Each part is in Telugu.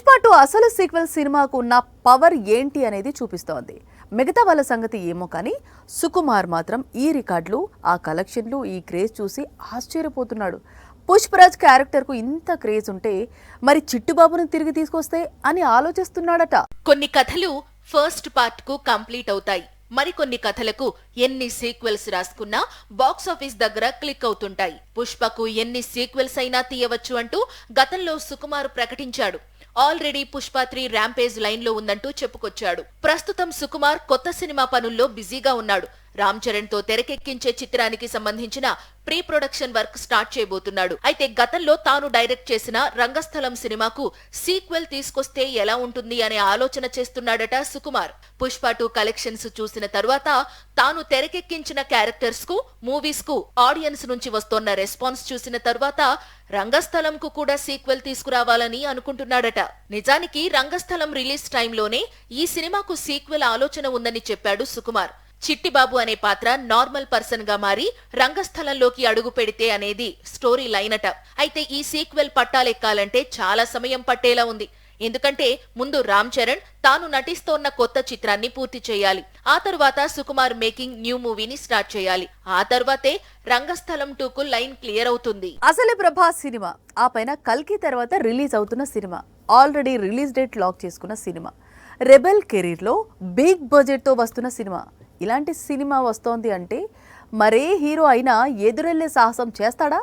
పుష్ప 2 అసలు సీక్వెల్ సినిమాకు ఉన్న పవర్ ఏంటి అనేది చూపిస్తోంది. మిగతా వాళ్ళ సంగతి ఏమో కానీ సుకుమార్ మాత్రం ఈ రికార్డులు, ఆ కలెక్షన్లు, ఈ క్రేజ్ చూసి ఆశ్చర్యపోతున్నాడు. పుష్పరాజ్ క్యారెక్టర్కు ఇంత క్రేజ్ ఉంటే మరి చిట్టుబాబును తిరిగి తీసుకొస్తే అని ఆలోచిస్తున్నాడట. కొన్ని కథలు ఫస్ట్ పార్ట్ కు కంప్లీట్ అవుతాయి. మరికొన్ని కథలకు ఎన్ని సీక్వెల్స్ రాసుకున్నా బాక్సాఫీస్ దగ్గర క్లిక్ అవుతుంటాయి. పుష్పకు ఎన్ని సీక్వెల్స్ అయినా తీయవచ్చు అంటూ గతంలో సుకుమార్ ప్రకటించాడు. ఆల్రెడీ పుష్ప 3 ర్యాంపేజ్ లైన్ లో ఉందంటూ చెప్పుకొచ్చాడు. ప్రస్తుతం సుకుమార్ కొత్త సినిమా పనుల్లో బిజీగా ఉన్నాడు. రామ్ చరణ్ తో తెరకెక్కించే చిత్రానికి సంబంధించిన ప్రీ ప్రొడక్షన్ వర్క్ స్టార్ట్ చేయబోతున్నాడు. అయితే గతంలో తాను డైరెక్ట్ చేసిన రంగస్థలం సినిమాకు సీక్వెల్ తీసుకొస్తే ఎలా ఉంటుంది అనే ఆలోచన చేస్తున్నాడట సుకుమార్. పుష్ప 2 కలెక్షన్స్ చూసిన తరువాత తాను తెరకెక్కించిన క్యారెక్టర్స్ కు, మూవీస్ కు ఆడియన్స్ నుంచి వస్తోన్న రెస్పాన్స్ చూసిన తరువాత రంగస్థలంకు కూడా సీక్వెల్ తీసుకురావాలని అనుకుంటున్నాడట. నిజానికి రంగస్థలం రిలీజ్ టైంలోనే ఈ సినిమాకు సీక్వెల్ ఆలోచన ఉందని చెప్పాడు సుకుమార్. చిట్టిబాబు అనే పాత్ర నార్మల్ పర్సన్ గా మారి రంగస్థలంలోకి అడుగు పెడితే అనేది స్టోరీ లైన్ అట. అయితే ఈ సీక్వెల్ పట్టాలెక్కాలంటే చాలా సమయం పట్టేలా ఉంది. ఎందుకంటే ముందు రామ్ చరణ్ తాను నటిస్తోన్న కొత్త చిత్రాన్ని పూర్తి చేయాలి. ఆ తరువాత సుకుమార్ మేకింగ్ న్యూ మూవీని స్టార్ట్ చేయాలి. ఆ తర్వాతే రంగస్థలం 2 కు లైన్ క్లియర్ అవుతుంది. అసలే ప్రభాస్ సినిమా, ఆ పైన కల్కి తర్వాత రిలీజ్ అవుతున్న సినిమా, ఆల్రెడీ రిలీజ్ డేట్ లాక్ చేసుకున్న సినిమా, రెబెల్ కెరీర్ లో బిగ్ బడ్జెట్ తో వస్తున్న సినిమా. ఇలాంటి సినిమా వస్తోంది అంటే మరే హీరో అయినా ఎదురెళ్లే సాహసం చేస్తాడా?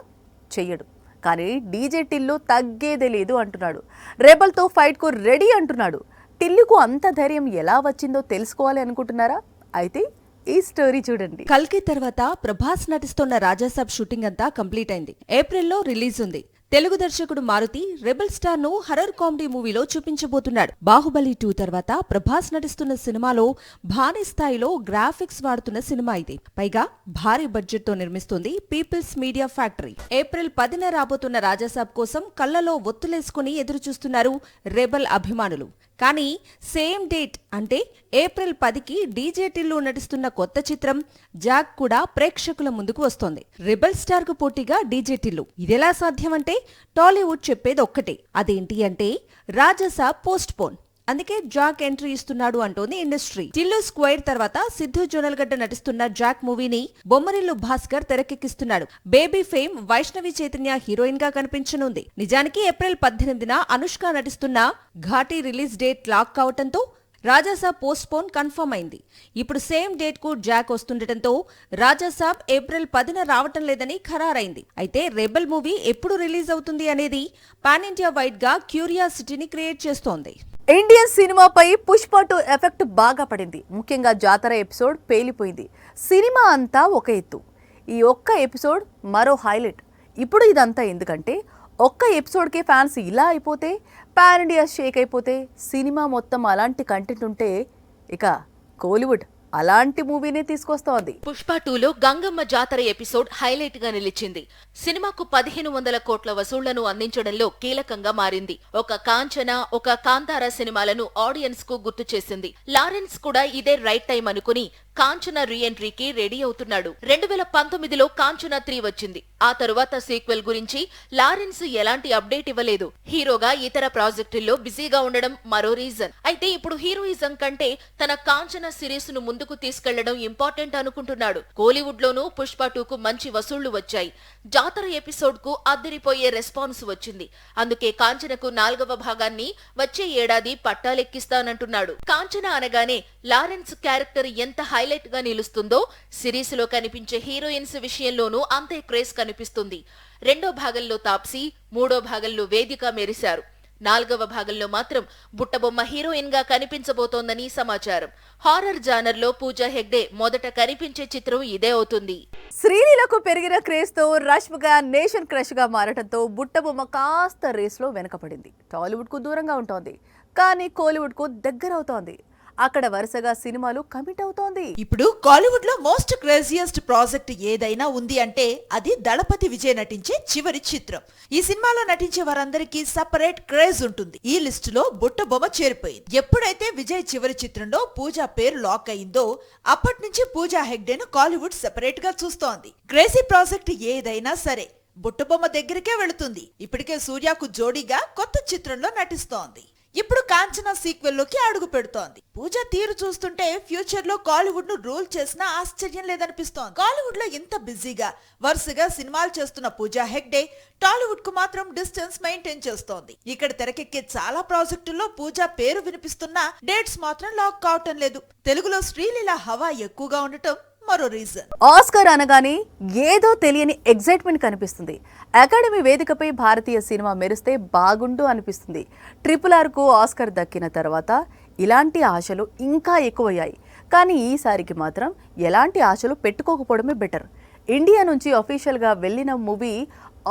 చెయ్యడు. కానీ డీజే టిల్లు తగ్గేదే లేదు అంటున్నాడు. రెబెల్తో ఫైట్కు రెడీ అంటున్నాడు. టిల్లుకు అంత ధైర్యం ఎలా వచ్చిందో తెలుసుకోవాలి అనుకుంటున్నారా? అయితే ఈ స్టోరీ చూడండి. కల్కి తర్వాత ప్రభాస్ నటిస్తున్న రాజాసాబ్ షూటింగ్ అంతా కంప్లీట్ అయింది. ఏప్రిల్లో రిలీజ్ ఉంది. తెలుగు దర్శకుడు మారుతి రెబెల్ స్టార్ ను హర్రర్ కామెడీ మూవీలో చూపించబోతున్నాడు. బాహుబలి 2 తర్వాత ప్రభాస్ నటిస్తున్న సినిమాలో భారీ స్థాయిలో గ్రాఫిక్స్ వాడుతున్న సినిమా ఇది. పైగా భారీ బడ్జెట్ తో నిర్మిస్తుంది పీపుల్స్ మీడియా ఫ్యాక్టరీ. ఏప్రిల్ 10న రాబోతున్న రాజాసాబ్ కోసం కళ్లలో ఒత్తులేసుకుని ఎదురుచూస్తున్నారు రెబెల్ అభిమానులు. కానీ సేమ్ డేట్ అంటే ఏప్రిల్ 10కి డీజే టిల్లు నటిస్తున్న కొత్త చిత్రం జాక్ కూడా ప్రేక్షకుల ముందుకు వస్తోంది. రెబెల్ స్టార్ కు పోటీగా డీజే టిల్లు. ఇదెలా సాధ్యమంటే టాలీవుడ్ చెప్పేది ఒక్కటే. అదేంటి అంటే రాజాసాబ్ పోస్ట్ పోన్. అందుకే జాక్ ఎంట్రీ ఇస్తున్నాడు అంటోంది ఇండస్ట్రీ. టిల్లు స్క్వైర్ తర్వాత సిద్ధు జొన్నలగడ్డ నటిస్తున్న జాక్ మూవీని బొమ్మరిల్లు భాస్కర్ తెరకెక్కిస్తున్నాడు. Baby fame Vaishnavi Chaitanya heroine గా కనిపించనుంది. నిజానికి ఏప్రిల్ 18న అనుష్క నటిస్తున్న ఘాటీ రిలీజ్ డేట్ లాక్ కావటంతో రాజాసాబ్ పోస్ట్ పోన్ కన్ఫర్మ్ అయింది. ఇప్పుడు సేమ్ డేట్ కు జాక్ వస్తుండటంతో రాజాసాబ్ ఏప్రిల్ 10న రావటం లేదని ఖరారైంది. అయితే రెబెల్ మూవీ ఎప్పుడు రిలీజ్ అవుతుంది అనేది పాన్ ఇండియా వైడ్ గా క్యూరియాసిటీని క్రియేట్ చేస్తోంది. ఇండియన్ సినిమాపై పుష్ప 2 ఎఫెక్ట్ బాగా పడింది. ముఖ్యంగా జాతర ఎపిసోడ్ పేలిపోయింది. సినిమా అంతా ఒక ఎత్తు, ఈ ఒక్క ఎపిసోడ్ మరో హైలైట్. ఇప్పుడు ఇదంతా ఎందుకంటే ఒక్క ఎపిసోడ్కే ఫ్యాన్స్ ఇలా అయిపోతే, పాన్ ఇండియా షేక్ అయిపోతే, సినిమా మొత్తం అలాంటి కంటెంట్ ఉంటే ఇక కోలీవుడ్ అలాంటి మూవీనే తీసుకొస్తోంది. పుష్ప 2లో గంగమ్మ జాతర ఎపిసోడ్ హైలైట్ గా నిలిచింది. సినిమాకు 1500 కోట్ల వసూళ్లను అందించడంలో కీలకంగా మారింది. ఒక కాంచన, ఒక కాంతార సినిమాలను ఆడియన్స్ కు గుర్తు చేసింది. లారెన్స్ కూడా ఇదే రైట్ టైం అనుకుని కాంచన రీఎంట్రీకి రెడీ అవుతున్నాడు. 2019లో కాంచన 3 వచ్చింది. ఆ తరువాత సీక్వెల్ గురించి లారెన్స్ ఎలాంటి అప్డేట్ ఇవ్వలేదు. హీరోగా ఇతర ప్రాజెక్టుల్లో బిజీగా ఉండడం మరో రీజన్. అయితే ఇప్పుడు హీరోయిజం కంటే తన కాంచన సిరీస్ ను ముందుకు తీసుకెళ్లడం ఇంపార్టెంట్ అనుకుంటున్నాడు. కోలీవుడ్ లోనూ పుష్ప 2కు మంచి వసూళ్లు వచ్చాయి. జాతర ఎపిసోడ్ కు అద్దరిపోయే రెస్పాన్స్ వచ్చింది. అందుకే కాంచనకు 4వ భాగాన్ని వచ్చే ఏడాది పట్టాలెక్కిస్తానంటున్నాడు. కాంచన అనగానే లారెన్స్ క్యారెక్టర్ ఎంత హైలైట్ గా నిలుస్తుందో సిరీస్ లో కనిపించే హీరోయిన్స్ విషయంలోనూ అంతే క్రేజ్ కనిపిస్తుంది. 2వ భాగంలో తాప్సీ, 3వ భాగంలో వేదిక మెరిశారు. 4వ భాగంలో మాత్రం బుట్టబొమ్మ హీరోయిన్ గా కనిపించబోతోందని సమాచారం. హారర్ జానర్ లో పూజా హెగ్డే మొదట కనిపించే చిత్రం ఇదే అవుతుంది. శ్రీలీలకు పెరిగిన క్రేజ్ తో రష్మిక నేషన్ క్రష్ గా మారటంతో బుట్టబొమ్మ కాస్త రేస్ లో వెనకపడింది. టాలీవుడ్ కు దూరంగా ఉంటోంది, కానీ కోలీవుడ్ కు దగ్గరవుతోంది. అక్కడ వరుసగా సినిమాలు కమిట్ అవుతోంది. ఇప్పుడు కాలీవుడ్ లో మోస్ట్ క్రేజియస్ట్ ప్రాజెక్ట్ ఏదైనా ఉంది అంటే అది దళపతి విజయ్ నటించే చివరి చిత్రం. ఈ సినిమాలో నటించే వారందరికీ సపరేట్ క్రేజ్ ఉంటుంది. ఈ లిస్ట్ లో బుట్టబొమ్మ చేరిపోయింది. ఎప్పుడైతే విజయ్ చివరి చిత్రంలో పూజా పేరు లాక్ అయిందో అప్పటి నుంచి పూజా హెగ్డేను కాలీవుడ్ సెపరేట్ గా చూస్తోంది. క్రేజీ ప్రాజెక్ట్ ఏదైనా సరే బుట్టబొమ్మ దగ్గరికే వెళుతుంది. ఇప్పటికే సూర్యకు జోడీగా కొత్త చిత్రంలో నటిస్తోంది. ఇప్పుడు కాంచనా సీక్వెల్ లోకి అడుగు పెడుతోంది. పూజ తీరు చూస్తుంటే ఫ్యూచర్ లో కాలీవుడ్ ను రూల్ చేసినా ఆశ్చర్యం లేదనిపిస్తోంది. కాలీవుడ్ లో ఇంత బిజీగా వరుసగా సినిమాలు చేస్తున్న పూజా హెగ్డే టాలీవుడ్ కు మాత్రం డిస్టెన్స్ మెయింటైన్ చేస్తోంది. ఇక్కడ తెరకెక్కే చాలా ప్రాజెక్టుల్లో పూజ పేరు వినిపిస్తున్నా డేట్స్ మాత్రం లాక్ కావటం లేదు. తెలుగులో శ్రీలీల హవా ఎక్కువగా ఉండటం మరో రీజన్. ఆస్కార్ అనగానే ఏదో తెలియని ఎగ్జైట్మెంట్ కనిపిస్తుంది. అకాడమీ వేదికపై భారతీయ సినిమా మెరిస్తే బాగుండు అనిపిస్తుంది. RRR కు ఆస్కార్ దక్కిన తర్వాత ఇలాంటి ఆశలు ఇంకా ఎక్కువయ్యాయి. కానీ ఈసారికి మాత్రం ఎలాంటి ఆశలు పెట్టుకోకపోవడమే బెటర్. ఇండియా నుంచి అఫీషియల్గా వెళ్ళిన మూవీ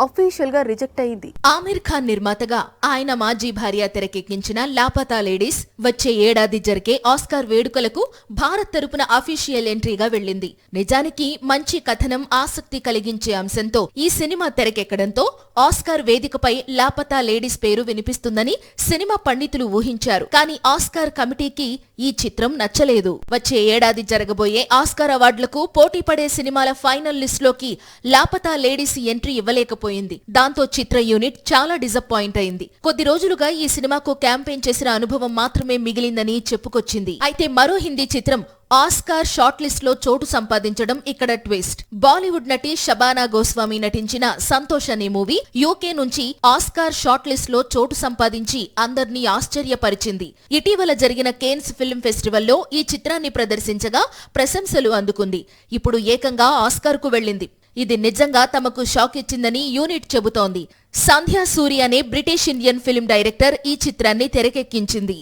అఫీషియల్గా రిజెక్ట్ అయింది. ఆమిర్ ఖాన్ నిర్మాతగా ఆయన మాజీ భార్య తెరకెక్కించిన లాపతా లేడీస్ వచ్చే ఏడాది జరిగే ఆస్కార్ వేడుకలకు భారత్ తరపున అఫీషియల్ ఎంట్రీగా వెళ్ళింది. నిజానికి మంచి కథనం, ఆసక్తి కలిగించే అంశంతో ఈ సినిమా తెరకెక్కడంతో ఆస్కార్ వేదికపై లాపతా లేడీస్ పేరు వినిపిస్తుందని సినిమా పండితులు ఊహించారు. కానీ ఆస్కార్ కమిటీకి ఈ చిత్రం నచ్చలేదు. వచ్చే ఏడాది జరగబోయే ఆస్కార్ అవార్డులకు పోటీ పడే సినిమాల ఫైనల్ లిస్ట్ లోకి లాపతా లేడీస్ ఎంట్రీ ఇవ్వలేకపోయింది. దాంతో చిత్ర యూనిట్ చాలా డిసప్పాయింట్ అయింది. కొద్ది రోజులుగా ఈ సినిమాకు క్యాంపెయిన్ చేసిన అనుభవం మాత్రమే మిగిలిందని చెప్పుకొచ్చింది. అయితే మరో హిందీ చిత్రం ఆస్కార్ షార్ట్ లిస్ట్ లో చోటు సంపాదించడం ఇక్కడ ట్విస్ట్. బాలీవుడ్ నటి షబానా గోస్వామి నటించిన సంతోష్ అనే మూవీ యూకే నుంచి ఆస్కార్ షార్ట్ లిస్ట్ లో చోటు సంపాదించి అందర్నీ ఆశ్చర్యపరిచింది. ఇటీవల జరిగిన కేన్స్ ఫిల్మ్ ఫెస్టివల్లో ఈ చిత్రాన్ని ప్రదర్శించగా ప్రశంసలు అందుకుంది. ఇప్పుడు ఏకంగా ఆస్కార్ కు వెళ్ళింది. ఇది నిజంగా తమకు షాక్ ఇచ్చిందని యూనిట్ చెబుతోంది. సంధ్యా సూరి అనే బ్రిటిష్ ఇండియన్ ఫిల్మ్ డైరెక్టర్ ఈ చిత్రాన్ని తెరకెక్కించింది.